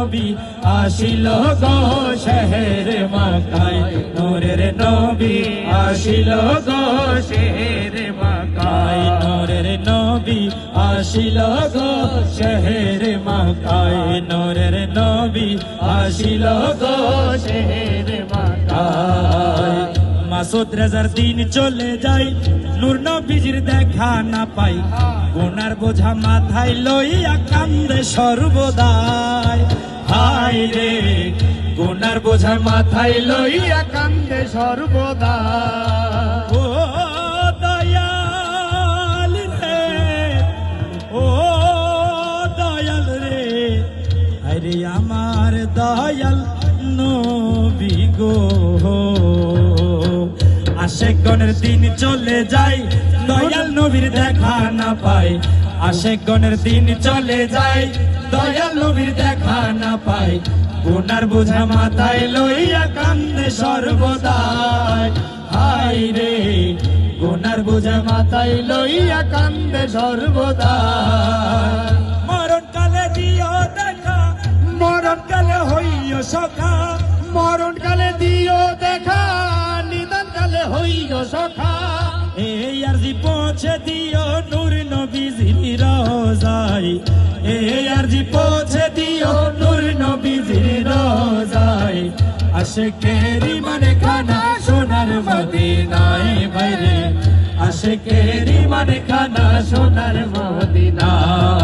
নবী আসিল গো শহর মক্কায়, নূরের নবী আসিল গো শহর মক্কায়, নূরের নবী আসিল গো শহর মক্কায়, নূরের নবী আসিল গো শহর মক্কায়। মাসুদ রেজার দিন চলে যায়, নূর নবীজির দেখা না পাই, গুনার বোঝা মাথায় লইয়া কান্দে সর্বদাই। হায় রে গুনার বোঝা মাথায় লইয়া কান্দে সর্বদা। ও দয়াল রে, ও দয়াল রে, আরে আমার দয়াল নবী গো। আশেকগণের দিন চলে যায়, দয়াল নবীর দেখা না পায়, আশেকগণের দিন চলে যায়, দয়াল নবীর দেখা না পায়, গুনার বোঝা মাথায় লইয়া কান্দে সর্বদাই। হায় রে গুনার বোঝা মাথায় লইয়া কান্দে সর্বদাই। মরণ কালে দিও দেখা, মরণ কালে হইও সখা, মরণ কালে দিও দেখা, নিদান কালে হইও সখা। এই আরজি পৌঁছে দিও নূর নবীজির রওজায়, এই আরজি পৌঁছে দিও নূর নবীজির রওজায়। আশিকের ঈমান খানা সোনার মদিনায় বাইরে, আশিকের ঈমান খানা সোনার মদিনায়।